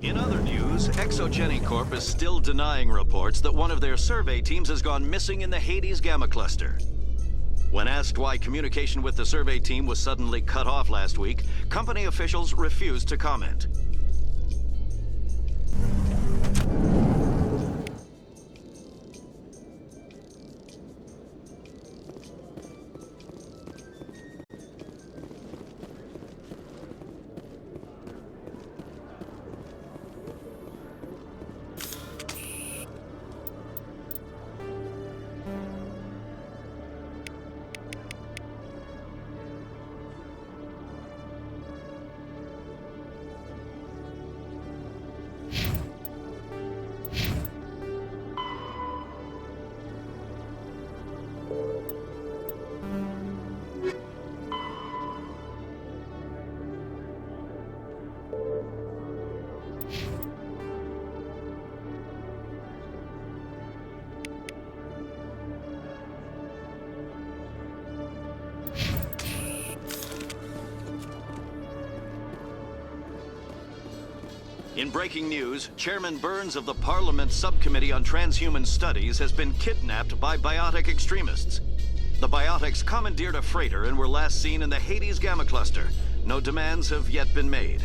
In other news, Exogeny Corp is still denying reports that one of their survey teams has gone missing in the Hades Gamma Cluster. When asked why communication with the survey team was suddenly cut off last week, company officials refused to comment. In breaking news, Chairman Burns of the Parliament Subcommittee on Transhuman Studies has been kidnapped by biotic extremists. The biotics commandeered a freighter and were last seen in the Hades Gamma Cluster. No demands have yet been made.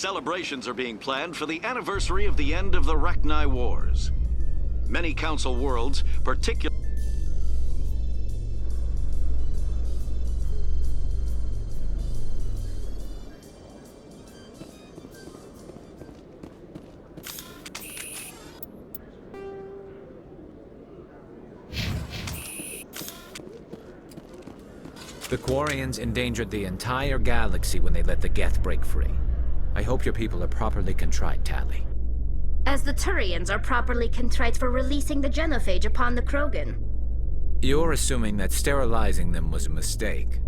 Celebrations are being planned for the anniversary of the end of the Rachni Wars. Many Council worlds, particularly The Quarians endangered the entire galaxy when they let the Geth break free. I hope your people are properly contrite, Tali. As the Turians are properly contrite for releasing the genophage upon the Krogan. You're assuming that sterilizing them was a mistake.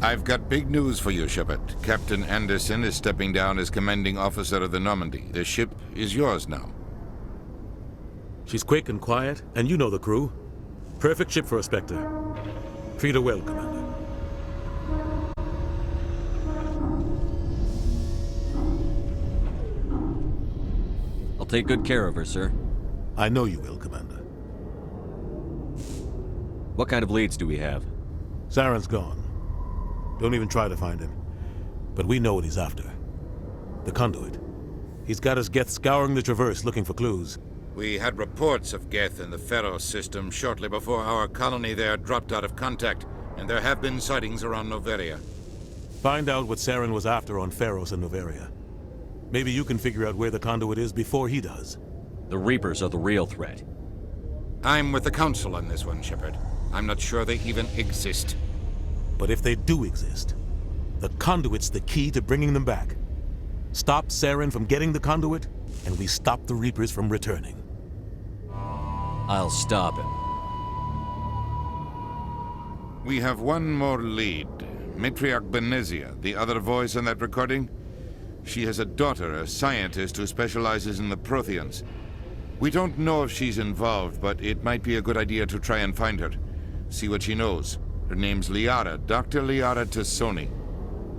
I've got big news for you, Shepard. Captain Anderson is stepping down as commanding officer of the Normandy. The ship is yours now. She's quick and quiet, and you know the crew. Perfect ship for a Spectre. Treat her well, Commander. I'll take good care of her, sir. I know you will, Commander. What kind of leads do we have? Saren's gone. Don't even try to find him. But we know what he's after. The conduit. He's got us Geth scouring the Traverse looking for clues. We had reports of Geth in the Pharos system shortly before our colony there dropped out of contact, and there have been sightings around Noveria. Find out what Saren was after on Pharos and Noveria. Maybe you can figure out where the conduit is before he does. The Reapers are the real threat. I'm with the Council on this one, Shepard. I'm not sure they even exist. But if they do exist, the conduit's the key to bringing them back. Stop Saren from getting the conduit, and we stop the Reapers from returning. I'll stop him. We have one more lead. Matriarch Benezia, the other voice on that recording. She has a daughter, a scientist who specializes in the Protheans. We don't know if she's involved, but it might be a good idea to try and find her. See what she knows. Her name's Liara, Dr. Liara Tassoni.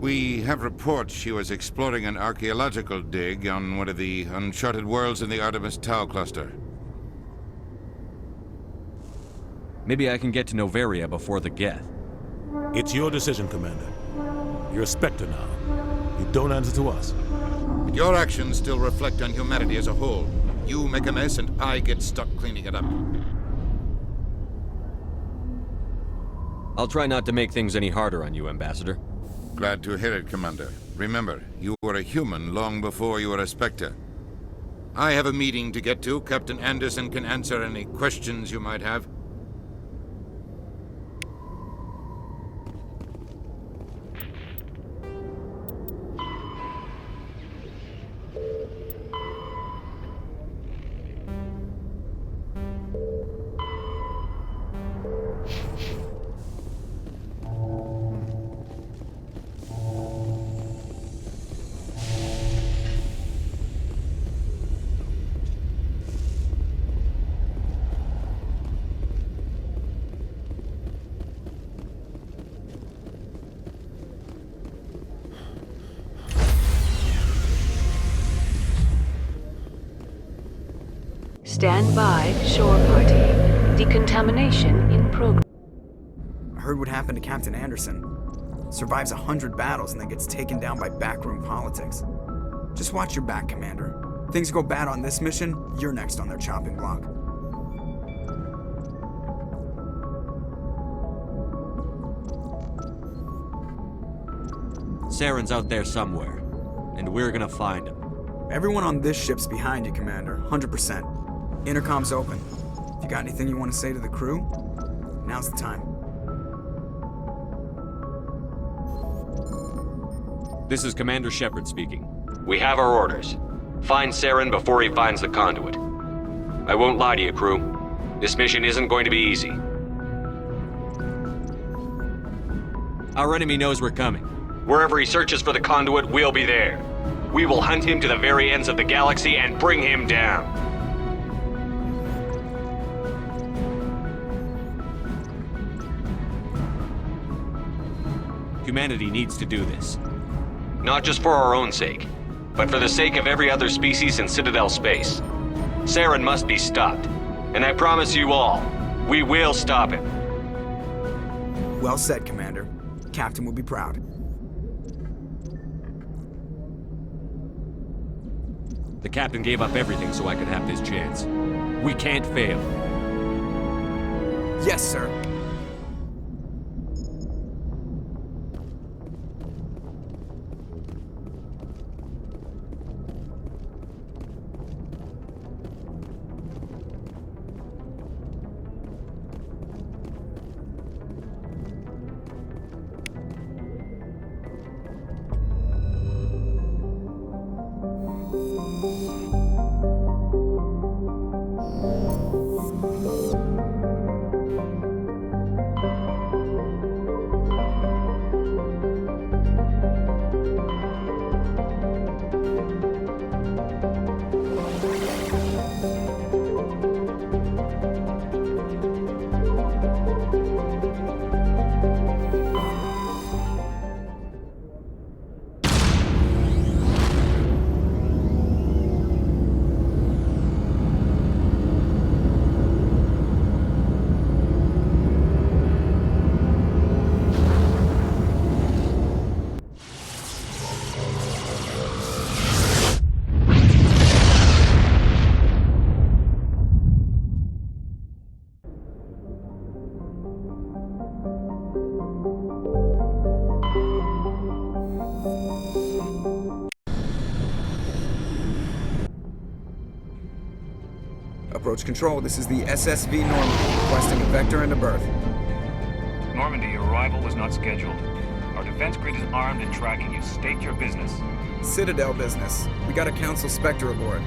We have reports she was exploring an archaeological dig on one of the uncharted worlds in the Artemis Tau cluster. Maybe I can get to Noveria before the Geth. It's your decision, Commander. You're a Spectre now. You don't answer to us. But your actions still reflect on humanity as a whole. You make a mess and I get stuck cleaning it up. I'll try not to make things any harder on you, Ambassador. Glad to hear it, Commander. Remember, you were a human long before you were a Spectre. I have a meeting to get to. Captain Anderson can answer any questions you might have. Stand by, shore party. Decontamination in progress. I heard what happened to Captain Anderson. Survives 100 battles and then gets taken down by backroom politics. Just watch your back, Commander. Things go bad on this mission, you're next on their chopping block. Saren's out there somewhere, and we're gonna find him. Everyone on this ship's behind you, Commander. 100%. Intercom's open. If you got anything you want to say to the crew, now's the time. This is Commander Shepard speaking. We have our orders. Find Saren before he finds the conduit. I won't lie to you, crew. This mission isn't going to be easy. Our enemy knows we're coming. Wherever he searches for the conduit, we'll be there. We will hunt him to the very ends of the galaxy and bring him down. Humanity needs to do this. Not just for our own sake, but for the sake of every other species in Citadel space. Saren must be stopped. And I promise you all, we will stop him. Well said, Commander. Captain will be proud. The captain gave up everything so I could have this chance. We can't fail. Yes, sir. Approach control, this is the SSV Normandy, requesting a vector and a berth. Normandy, your arrival was not scheduled. Our defense grid is armed and tracking you. State your business. Citadel business. We got a Council Spectre aboard.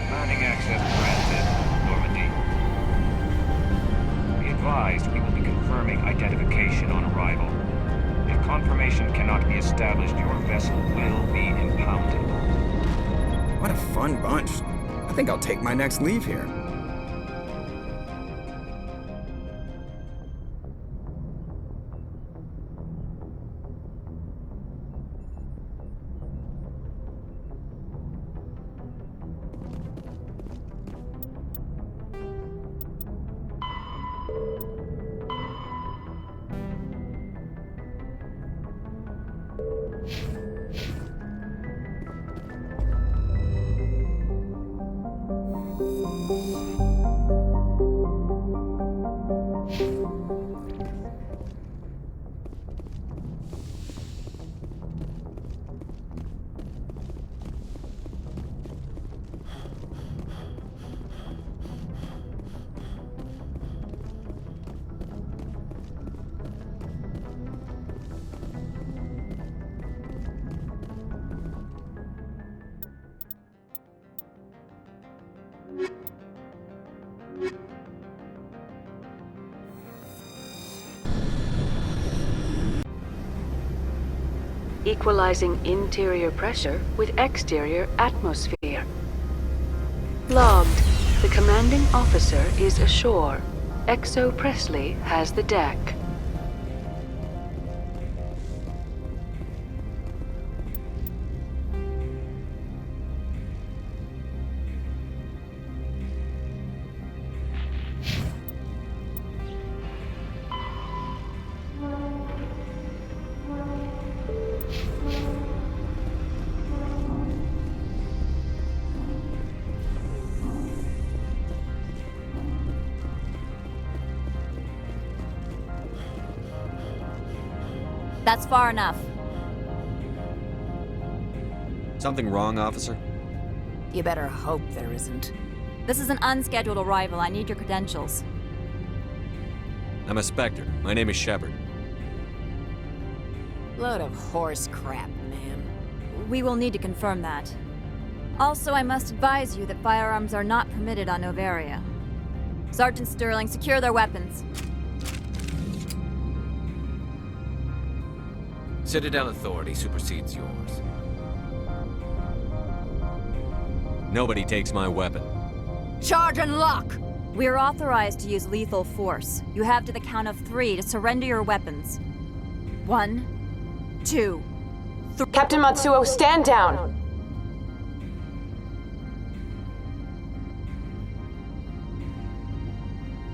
Landing access granted, Normandy. Be advised, we will be confirming identification on arrival. If confirmation cannot be established, your vessel will be impounded. What a fun bunch. I think I'll take my next leave here. Equalizing interior pressure with exterior atmosphere. Logged. The commanding officer is ashore. Exo Presley has the deck. That's far enough. Something wrong, officer? You better hope there isn't. This is an unscheduled arrival. I need your credentials. I'm a Spectre. My name is Shepard. Load of horse crap, ma'am. We will need to confirm that. Also, I must advise you that firearms are not permitted on Novaria. Sergeant Sterling, secure their weapons. Citadel authority supersedes yours. Nobody takes my weapon. Charge and lock! We are authorized to use lethal force. You have to the count of 3 to surrender your weapons. 1, 2, Captain Matsuo, stand down!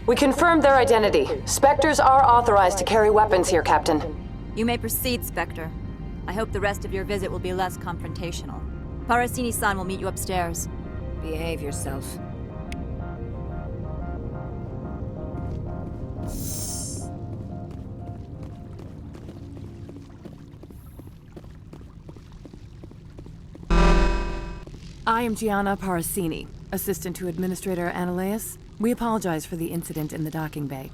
We confirmed their identity. Spectres are authorized to carry weapons here, Captain. You may proceed, Spectre. I hope the rest of your visit will be less confrontational. Parasini-san will meet you upstairs. Behave yourself. I am Gianna Parasini, assistant to Administrator Ananias. We apologize for the incident in the docking bay.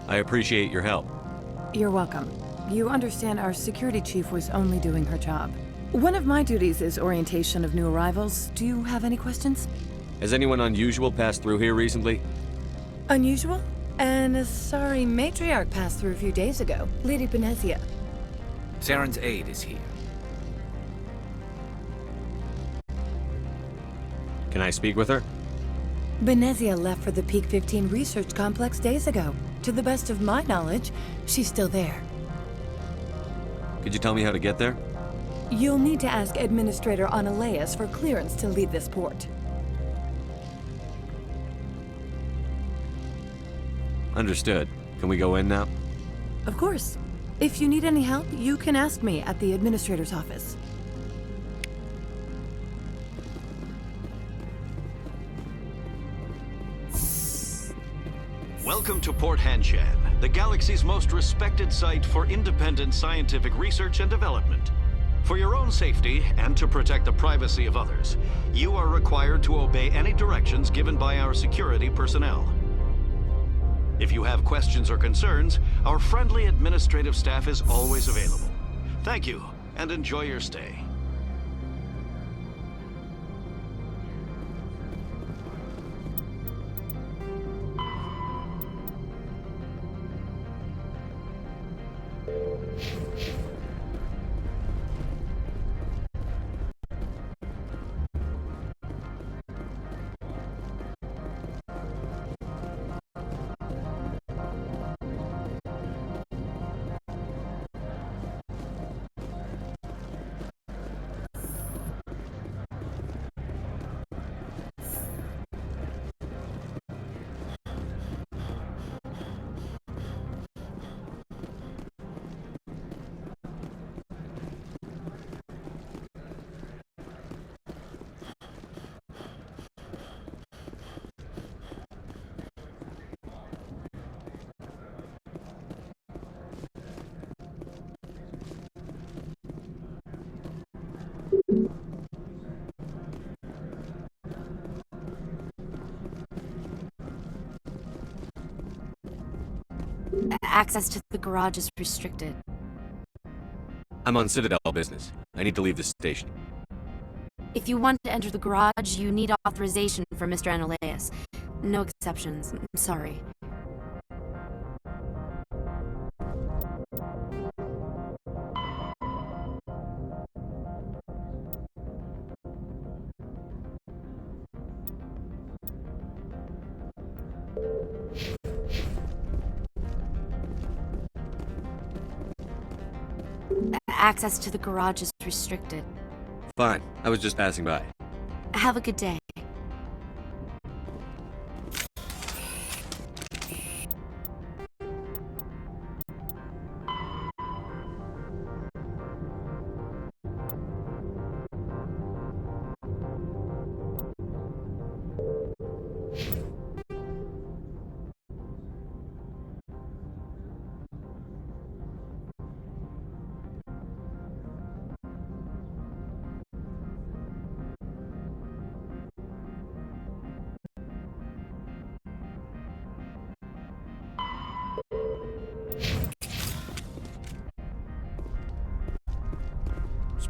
I appreciate your help. You're welcome. You understand our security chief was only doing her job. One of my duties is orientation of new arrivals. Do you have any questions? Has anyone unusual passed through here recently? Unusual? And a sorry matriarch passed through a few days ago. Lady Benezia. Saren's aide is here. Can I speak with her? Benezia left for the Peak 15 research complex days ago. To the best of my knowledge, she's still there. Could you tell me how to get there? You'll need to ask Administrator Ananias for clearance to leave this port. Understood. Can we go in now? Of course. If you need any help, you can ask me at the Administrator's office. Welcome to Port Hanshan, the galaxy's most respected site for independent scientific research and development. For your own safety and to protect the privacy of others, you are required to obey any directions given by our security personnel. If you have questions or concerns, our friendly administrative staff is always available. Thank you, and enjoy your stay. Access to the garage is restricted. I'm on Citadel business. I need to leave the station. If you want to enter the garage, you need authorization from Mr. Ananias. No exceptions. I'm sorry. Access to the garage is restricted. Fine. I was just passing by. Have a good day.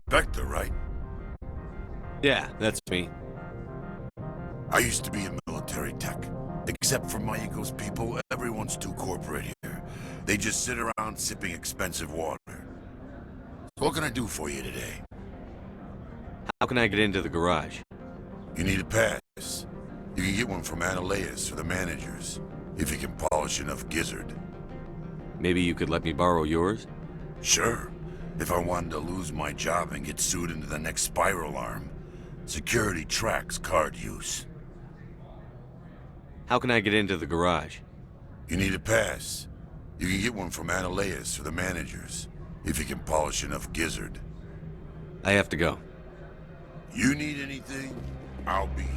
Spectre, right? Yeah, that's me. I used to be in military tech. Except for my ego's people, everyone's too corporate here. They just sit around sipping expensive water. So what can I do for you today? How can I get into the garage? You need a pass. You can get one from Ananias or the managers, if you can polish enough gizzard. Maybe you could let me borrow yours? Sure. If I wanted to lose my job and get sued into the next spiral arm. Security tracks card use. How can I get into the garage? You need a pass. You can get one from Analeas or the managers, if you can polish enough gizzard. I have to go. You need anything, I'll be here.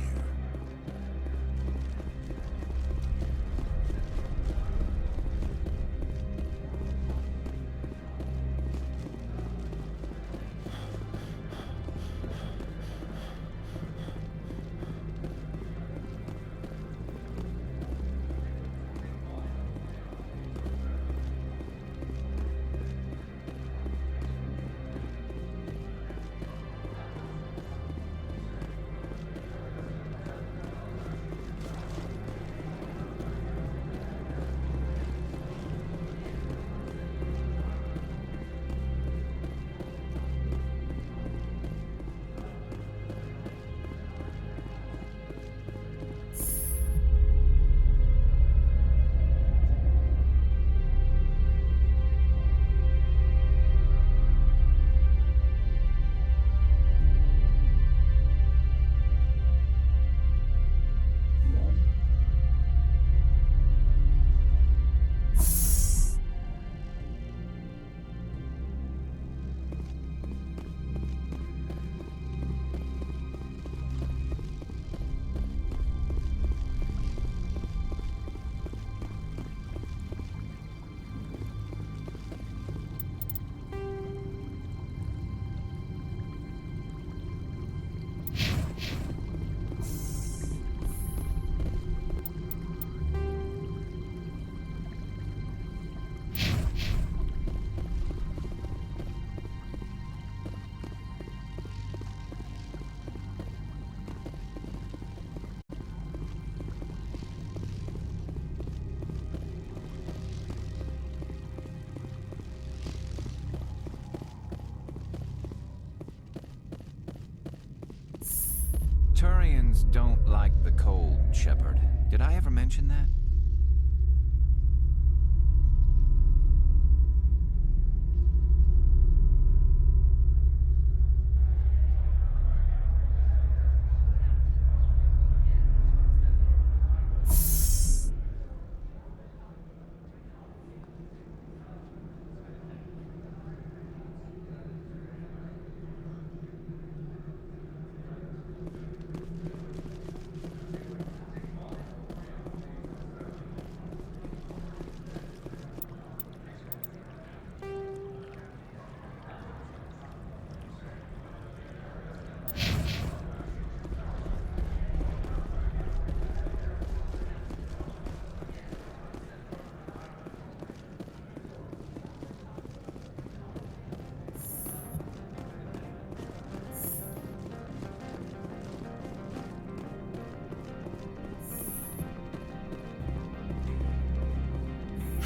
Turians don't like the cold, Shepard. Did I ever mention that?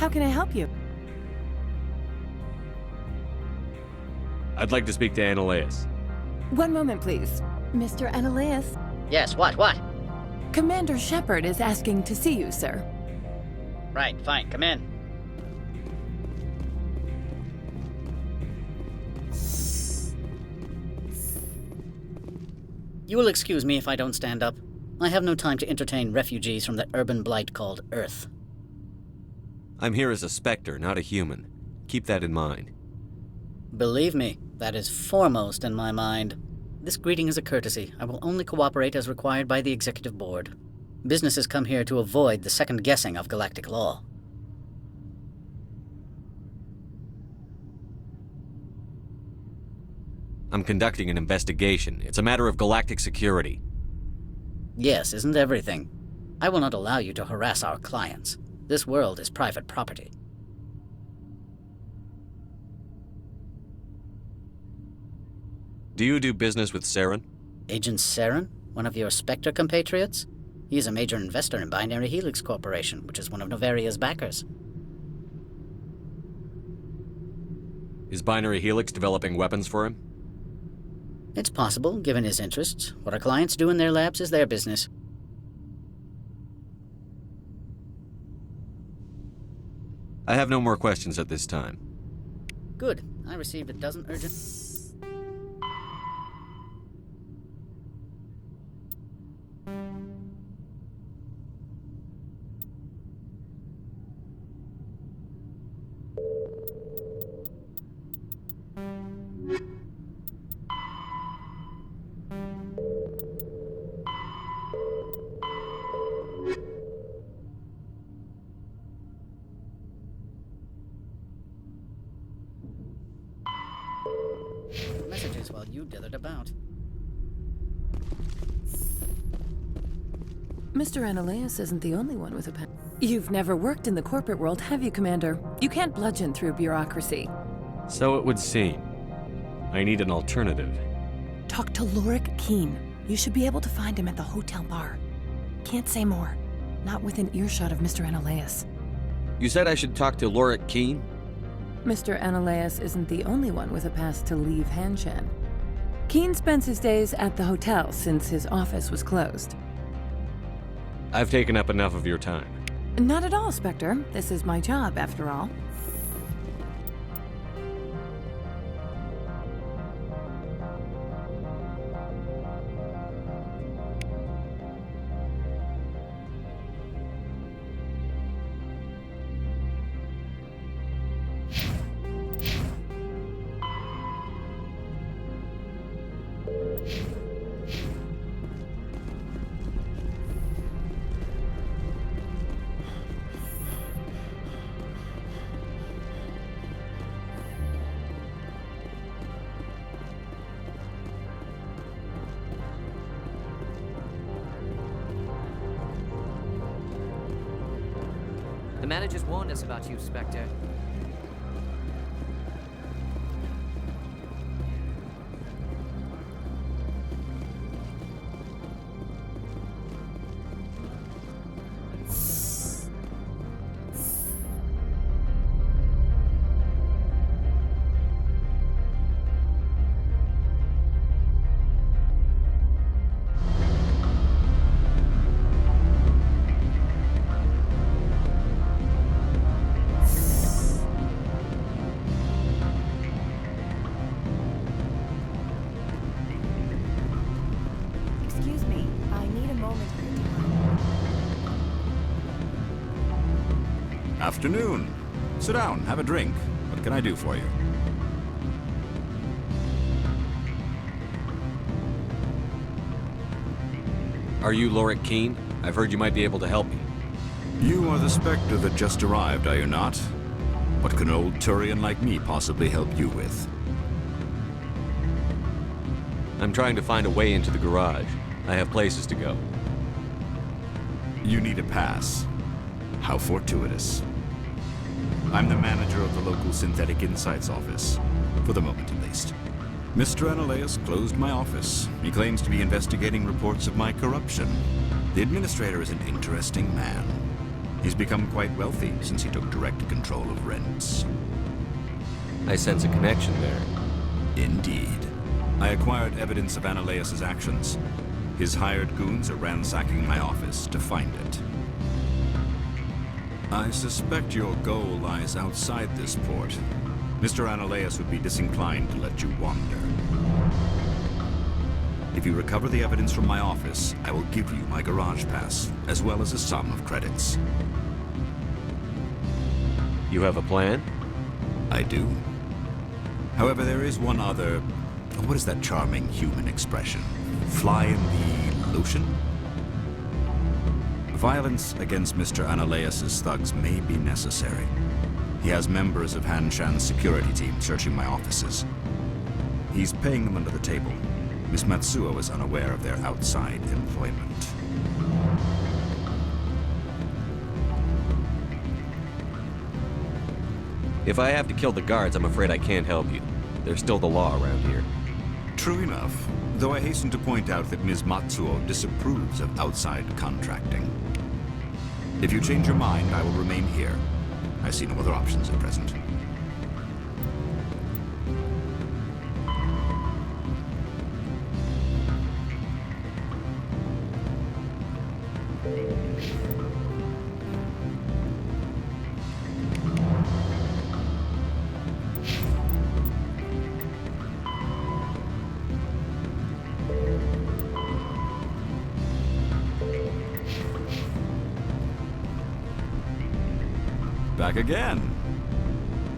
How can I help you? I'd like to speak to Analeas. One moment, please. Mr. Analeas? Yes, what? Commander Shepard is asking to see you, sir. Right, fine, come in. You will excuse me if I don't stand up. I have no time to entertain refugees from the urban blight called Earth. I'm here as a Spectre, not a human. Keep that in mind. Believe me, that is foremost in my mind. This greeting is a courtesy. I will only cooperate as required by the Executive Board. Businesses come here to avoid the second guessing of galactic law. I'm conducting an investigation. It's a matter of galactic security. Yes, isn't everything? I will not allow you to harass our clients. This world is private property. Do you do business with Saren? Agent Saren? One of your Spectre compatriots? He is a major investor in Binary Helix Corporation, which is one of Novaria's backers. Is Binary Helix developing weapons for him? It's possible, given his interests. What our clients do in their labs is their business. I have no more questions at this time. Good. I received a dozen urgent... messages while you dithered about. Mr. Ananias isn't the only one with a pen. You've never worked in the corporate world, have you, Commander? You can't bludgeon through bureaucracy. So it would seem. I need an alternative. Talk to Lorik Keene. You should be able to find him at the hotel bar. Can't say more. Not within earshot of Mr. Ananias. You said I should talk to Lorik Keene? Mr. Ananias isn't the only one with a pass to leave Hanshan. Keene spends his days at the hotel since his office was closed. I've taken up enough of your time. Not at all, Spectre. This is my job, after all. The managers warned us about you, Spectre. Excuse me, I need a moment of your time. Afternoon. Sit down, have a drink. What can I do for you? Are you Lorik Keene? I've heard you might be able to help me. You are the Spectre that just arrived, are you not? What can an old Turian like me possibly help you with? I'm trying to find a way into the garage. I have places to go. You need a pass. How fortuitous. I'm the manager of the local Synthetic Insights office. For the moment, at least. Mr. Ananias closed my office. He claims to be investigating reports of my corruption. The administrator is an interesting man. He's become quite wealthy since he took direct control of rents. I sense a connection there. Indeed. I acquired evidence of Ananias' actions. His hired goons are ransacking my office to find it. I suspect your goal lies outside this port. Mr. Ananias would be disinclined to let you wander. If you recover the evidence from my office, I will give you my garage pass, as well as a sum of credits. You have a plan? I do. However, there is one other... What is that charming human expression? Fly in the lotion? Violence against Mr. Ananias' thugs may be necessary. He has members of Hanshan's security team searching my offices. He's paying them under the table. Miss Matsuo is unaware of their outside employment. If I have to kill the guards, I'm afraid I can't help you. There's still the law around here. True enough, though I hasten to point out that Ms. Matsuo disapproves of outside contracting. If you change your mind, I will remain here. I see no other options at present. Back again.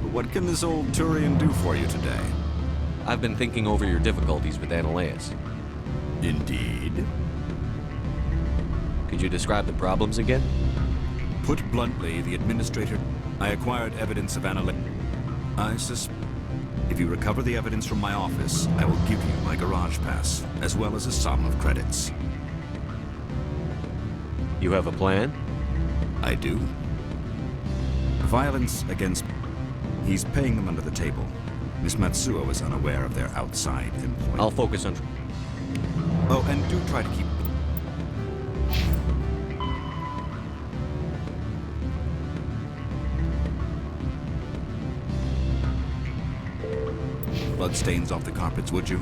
But what can this old Turian do for you today? I've been thinking over your difficulties with Analeus. Indeed. Could you describe the problems again? Put bluntly, the administrator... I acquired evidence of Analeus. If you recover the evidence from my office, I will give you my garage pass, as well as a sum of credits. You have a plan? I do. Violence against... He's paying them under the table. Miss Matsuo is unaware of their outside employment. I'll focus on... Oh, and do try to keep... Bloodstains off the carpets, would you?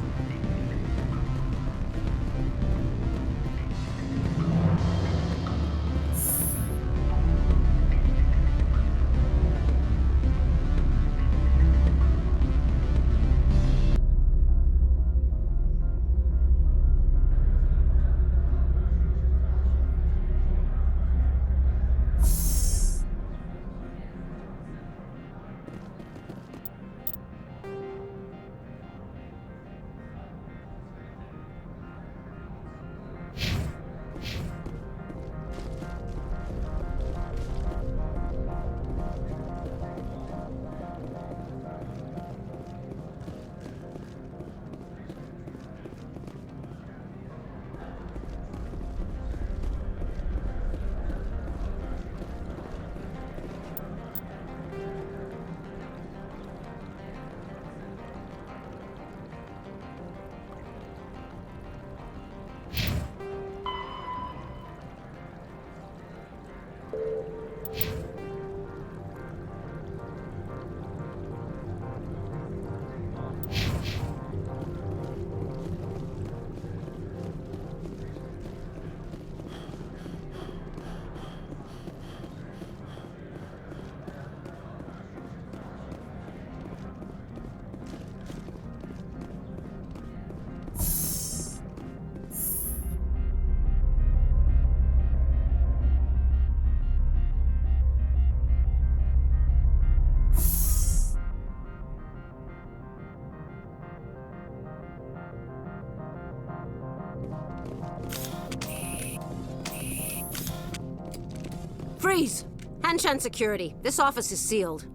Freeze! Hanshan security. This office is sealed.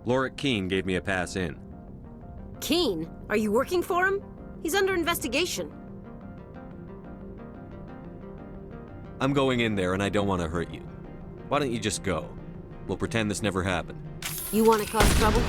Lorik Keene gave me a pass in. Keene? Are you working for him? He's under investigation. I'm going in there and I don't want to hurt you. Why don't you just go? We'll pretend this never happened. You want to cause trouble?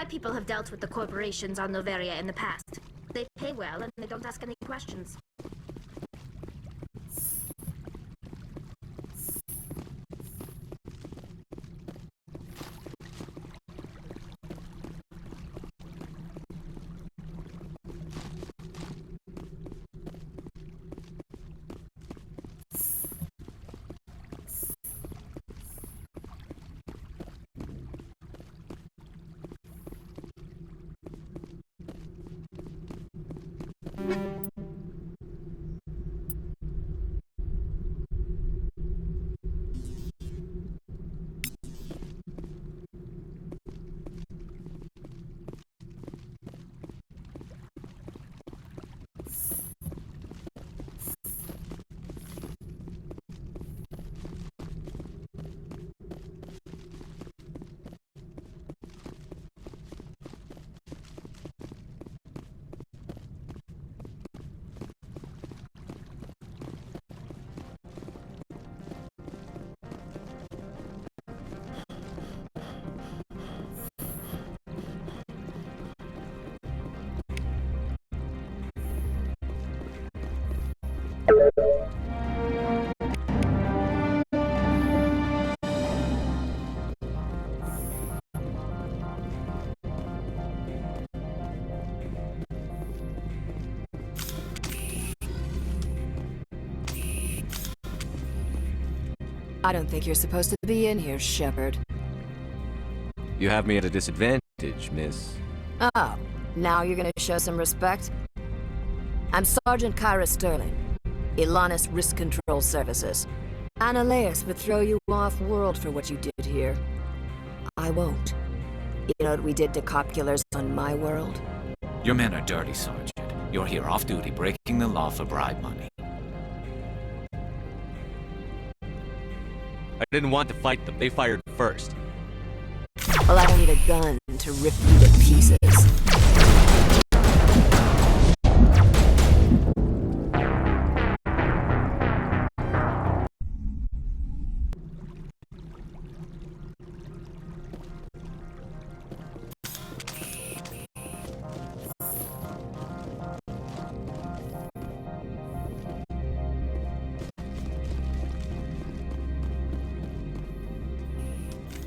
My people have dealt with the corporations on Noveria in the past. They pay well and they don't ask any questions. I don't think you're supposed to be in here, Shepard. You have me at a disadvantage, miss. Oh, now you're gonna show some respect? I'm Sergeant Kyra Sterling, Ilanis Risk Control Services. Annaleus would throw you off-world for what you did here. I won't. You know what we did to cop killers on my world? Your men are dirty, Sergeant. You're here off-duty, breaking the law for bribe money. I didn't want to fight them. They fired first. Well, I don't need a gun to rip you to pieces.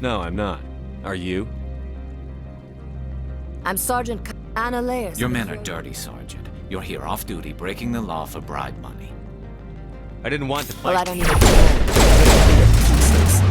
No, I'm not. Are you? I'm Sergeant Annaleus. Your men are dirty, Sergeant. You're here off-duty, breaking the law for bribe money. I didn't want to fight. Well, I don't need a gun to rip you to pieces.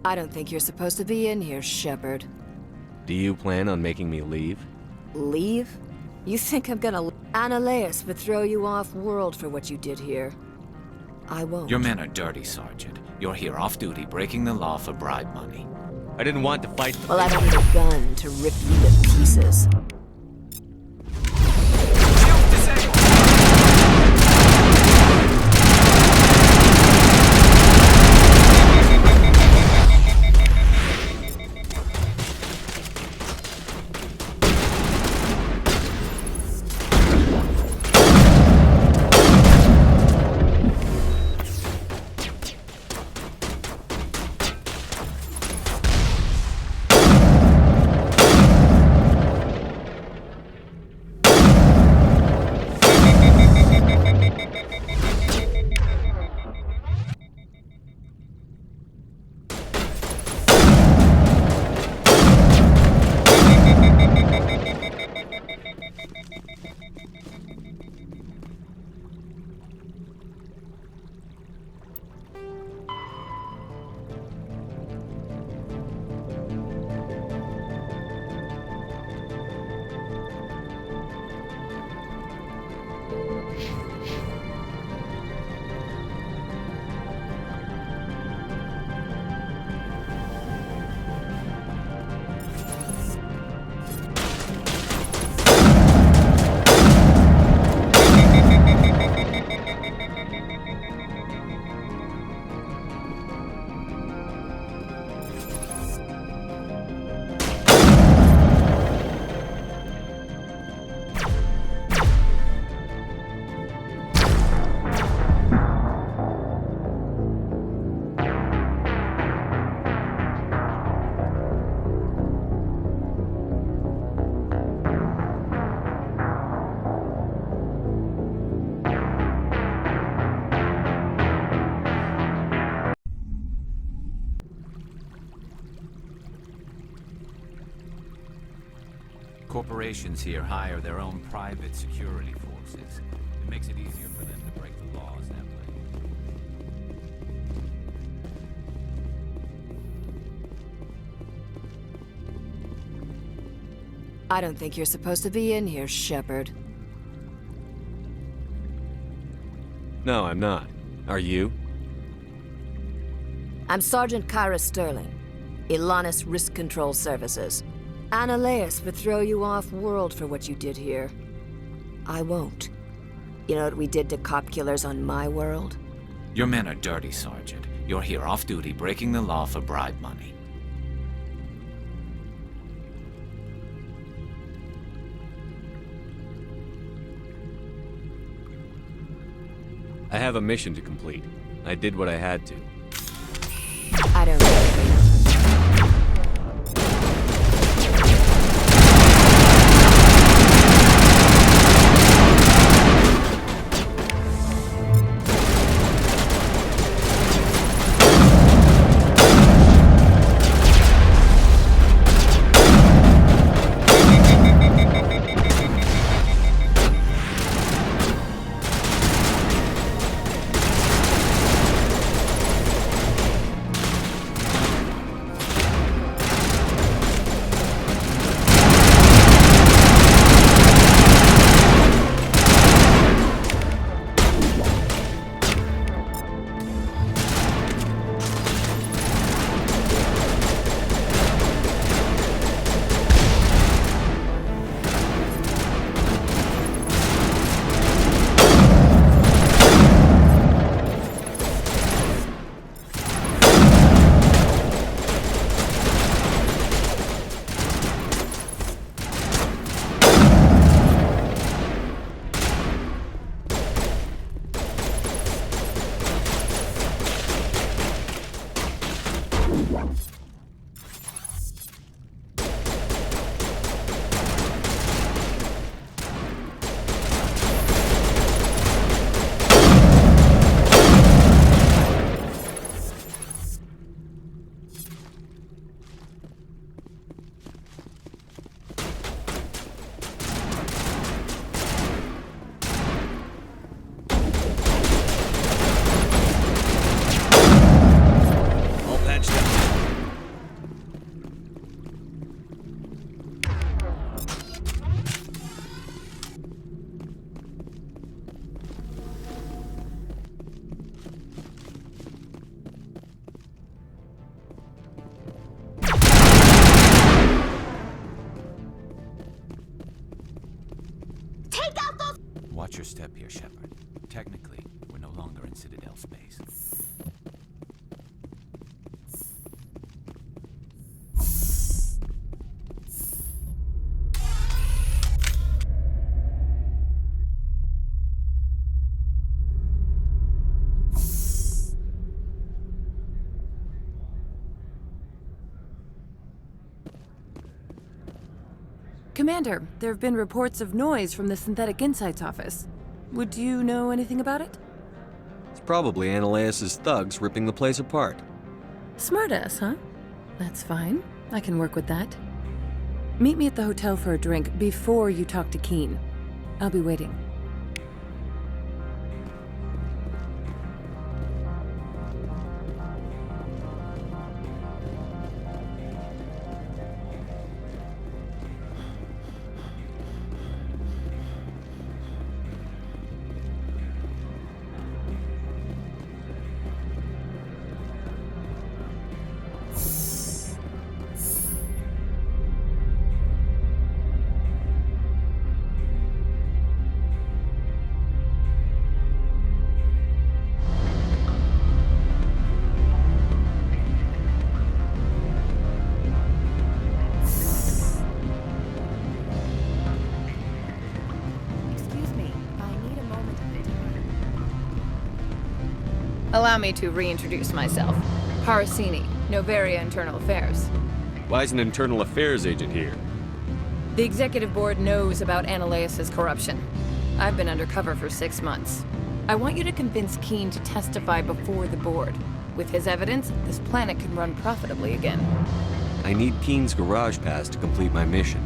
I don't think you're supposed to be in here, Shepard. Do you plan on making me leave? Leave? You think I'm gonna... Annaleus would throw you off-world for what you did here. I won't. Your men are dirty, Sergeant. You're here off-duty, breaking the law for bribe money. I didn't want to fight them. Well, I don't need a gun to rip you to pieces. Corporations here hire their own private security forces. It makes it easier for them to break the laws that way. I don't think you're supposed to be in here, Shepard. No, I'm not. Are you? I'm Sergeant Kyra Sterling, Ilanis Risk Control Services. Annaleus would throw you off-world for what you did here. I won't. You know what we did to cop killers on my world? Your men are dirty, Sergeant. You're here off-duty, breaking the law for bribe money. I have a mission to complete. I did what I had to. I don't know. Watch your step here, Shepard. Technically, we're no longer in Citadel space. Commander, there have been reports of noise from the Synthetic Insights office. Would you know anything about it? It's probably Annaleus' thugs ripping the place apart. Smartass, huh? That's fine. I can work with that. Meet me at the hotel for a drink before you talk to Keen. I'll be waiting. Allow me to reintroduce myself. Parasini, Novaria Internal Affairs. Why is an internal affairs agent here? The executive board knows about Annaleus' corruption. I've been undercover for 6 months. I want you to convince Keen to testify before the board. With his evidence, this planet can run profitably again. I need Keen's garage pass to complete my mission.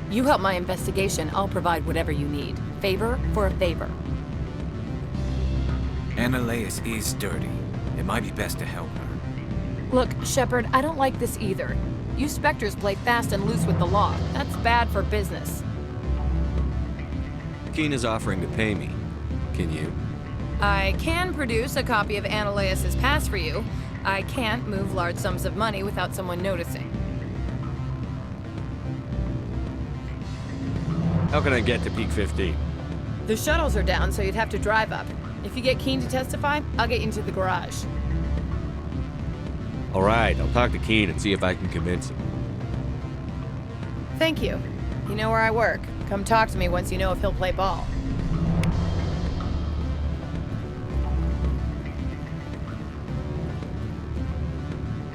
You help my investigation, I'll provide whatever you need. Favor for a favor. Annaleas is dirty. It might be best to help her. Look, Shepard, I don't like this either. You Spectres play fast and loose with the law. That's bad for business. Keen is offering to pay me. Can you? I can produce a copy of Annaleas' pass for you. I can't move large sums of money without someone noticing. How can I get to Peak 15? The shuttles are down, so you'd have to drive up. If you get Keen to testify, I'll get you into the garage. All right, I'll talk to Keen and see if I can convince him. Thank you. You know where I work. Come talk to me once you know if he'll play ball.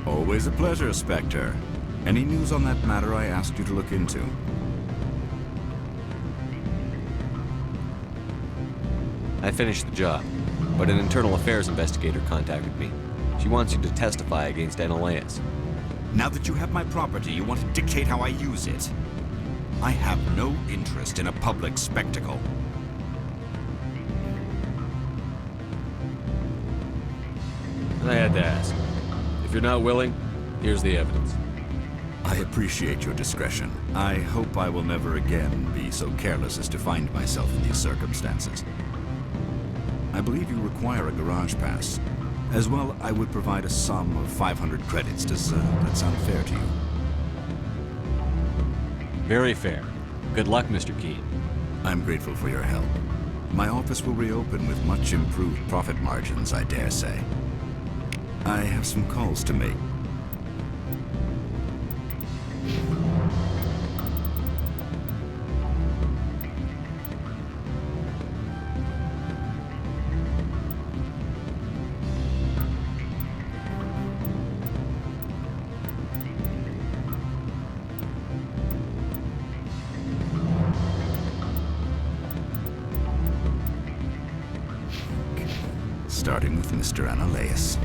Always a pleasure, Spectre. Any news on that matter I asked you to look into? I finished the job, but an internal affairs investigator contacted me. She wants you to testify against Annaleas. Now that you have my property, you want to dictate how I use it. I have no interest in a public spectacle. I had to ask. If you're not willing, here's the evidence. I appreciate your discretion. I hope I will never again be so careless as to find myself in these circumstances. I believe you require a garage pass. As well, I would provide a sum of 500 credits. Does that sound fair to you? Very fair. Good luck, Mr. Keen. I'm grateful for your help. My office will reopen with much improved profit margins, I dare say. I have some calls to make. Starting with Mr. Annaleas.